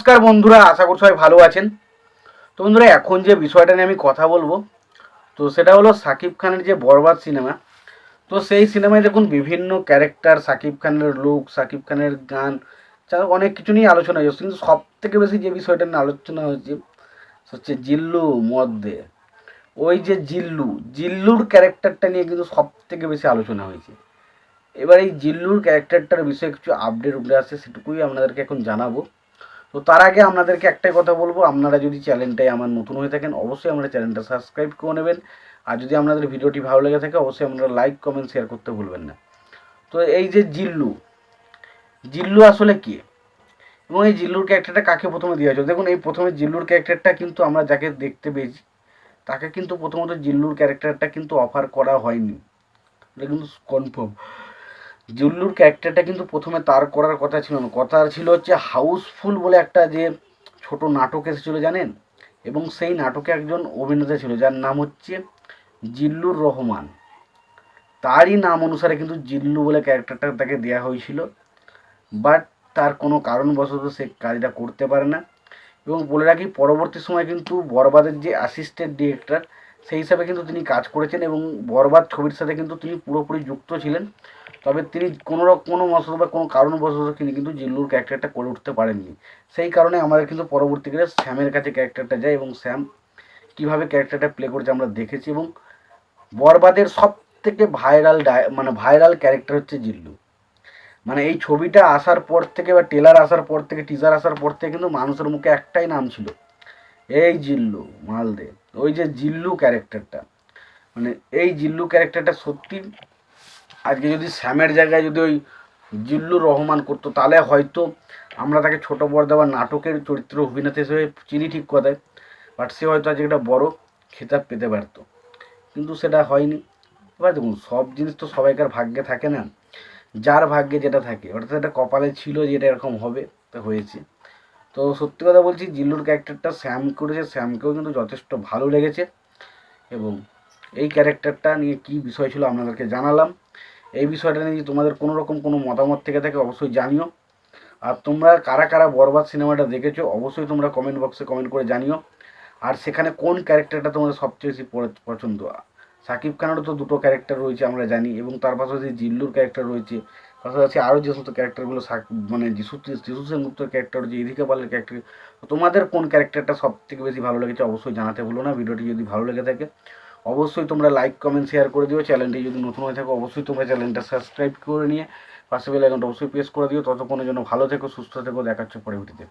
নমস্কার বন্ধুরা, আশা করি সবাই ভালো আছেন। তো বন্ধুরা, এখন যে বিষয়টা নিয়ে আমি কথা বলবো, তো সেটা হলো সাকিব খানের যে বরবাদ সিনেমা। তো সেই সিনেমায় দেখুন বিভিন্ন ক্যারেক্টার, সাকিব খানের লুক, সাকিব খানের গান, অনেক কিছু নিয়ে আলোচনা হয়েছে, কিন্তু সব থেকে বেশি যে বিষয়টা নিয়ে আলোচনা হচ্ছে জিল্লু মদ দে। ওই যে জিল্লুর ক্যারেক্টারটা নিয়ে কিন্তু সব থেকে বেশি আলোচনা হয়েছে। এবার এই জিল্লুর ক্যারেক্টারটার বিষয়ে কিছু আপডেট উঠে আসছে, সেটুকুই আপনাদেরকে এখন জানাবো। তো তার আগে আপনাদেরকে একটাই কথা বলবো, আপনারা যদি চ্যানেলটায় আমার নতুন হয়ে থাকেন অবশ্যই আমরা চ্যানেলটা সাবস্ক্রাইব করে নেবেন। আর যদি আপনাদের ভিডিওটি ভালো লেগে থাকে অবশ্যই আপনারা লাইক কমেন্ট শেয়ার করতে ভুলবেন না। তো এই যে জিল্লু আসলে কে, এবং এই জিল্লুর ক্যারেক্টারটা কাকে প্রথমে দেওয়া হয়েছে? দেখুন, এই প্রথমে জিল্লুর ক্যারেক্টারটা কিন্তু আমরা যাকে দেখতে পেয়েছি তাকে কিন্তু প্রথমত জিল্লুর ক্যারেক্টারটা কিন্তু অফার করা হয়নি, এটা কিন্তু কনফার্ম। জিল্লুর ক্যারেক্টারটা কিন্তু প্রথমে তার করার কথা ছিল না, কথা ছিল হচ্ছে হাউসফুল বলে একটা যে ছোট নাটক এসেছিলো জানেন, এবং সেই নাটকে একজন অভিনেতা ছিল যার নাম হচ্ছে জিল্লুর রহমান। তারই নাম অনুসারে কিন্তু জিল্লু বলে ক্যারেক্টারটা তাকে দেওয়া হয়েছিল। বাট তার কোনো কারণবশত সে কাজটা করতে পারে না। এবং বলে রাখি, পরবর্তী সময় কিন্তু বরবাদের যে অ্যাসিস্ট্যান্ট ডিরেক্টর সেই হিসাবে কিন্তু তিনি কাজ করেছেন, এবং বরবাদ ছবির সাথে কিন্তু তিনি পুরোপুরি যুক্ত ছিলেন। তবে তিনি কোনো মশলা বা কোনো কারণবশত তিনি কিন্তু জিল্লুর ক্যারেক্টারটা করে উঠতে পারেননি। সেই কারণে আমাদের কিন্তু পরবর্তীকালে স্যামের কাছে ক্যারেক্টারটা যায়, এবং স্যাম কীভাবে ক্যারেক্টারটা প্লে করেছে আমরা দেখেছি। এবং বরবাদের সব থেকে ভাইরাল ক্যারেক্টার হচ্ছে জিল্লু। মানে এই ছবিটা আসার পর থেকে বা টেলার আসার পর থেকে, টিজার আসার পর থেকে কিন্তু মানুষের মুখে একটাই নাম ছিল, এই জিল্লু মালদে। ওই যে জিল্লু ক্যারেক্টারটা, মানে এই জিল্লু ক্যারেক্টারটা সত্যি আজকে যদি শ্যামের জায়গায় যদি ওই জিল্লুর রহমান করতো তাহলে হয়তো আমরা তাকে ছোটো পর্দা বা নাটকের চরিত্র অভিনেতা হিসেবে চিনি ঠিক কথায়, বাট সে হয়তো আজকে একটা বড় খেতাব পেতে পারতো, কিন্তু সেটা হয়নি। এবার দেখুন, সব জিনিস তো সবাইকার ভাগ্যে থাকে না, যার ভাগ্যে যেটা থাকে, অর্থাৎ এটা কপালে ছিল যে এটা এরকম হবে, তা হয়েছে। তো সত্যি কথা বলছি, জিল্লুর ক্যারেক্টারটা শ্যাম করেছে, শ্যামকেও কিন্তু যথেষ্ট ভালো লেগেছে। এবং এই ক্যারেক্টারটা নিয়ে কী বিষয় ছিল আপনাদেরকে জানালাম। এই বিষয়টা নিয়ে যদি তোমাদের কোনো রকম কোনো মতামত থেকে থাকে অবশ্যই জানিও। আর তোমরা কারা কারা বরবাদ সিনেমাটা দেখেছো অবশ্যই তোমরা কমেন্ট বক্সে কমেন্ট করে জানিও। আর সেখানে কোন ক্যারেক্টারটা তোমাদের সবচেয়ে বেশি পছন্দ? সাকিব খানেরও তো দুটো ক্যারেক্টার রয়েছে আমরা জানি, এবং তার পাশাপাশি জিল্লুর ক্যারেক্টার রয়েছে, পাশাপাশি আরও যে সমস্ত ক্যারেক্টারগুলো মানে যিশু সেনগুপ্তর ক্যারেক্টার রয়েছে, ইদিকা পালের ক্যারেক্টার। তোমাদের কোন ক্যারেক্টারটা সব থেকে বেশি ভালো লেগেছে অবশ্যই জানাতে ভুলো না। ভিডিওটি যদি ভালো লেগে থাকে অবশ্যই তোমরা লাইক কমেন্ট শেয়ার করে দিও। চ্যানেলটি যদি নতুন হয়ে থাকো অবশ্যই তোমরা চ্যানেলটা সাবস্ক্রাইব করে নিয়ে পাশে বেল আইকনটা অবশ্যই প্রেস করে দিও। ততক্ষণের জন্য ভালো থেকো, সুস্থ থেকো, দেখাচ্ছ পরবর্তীতে।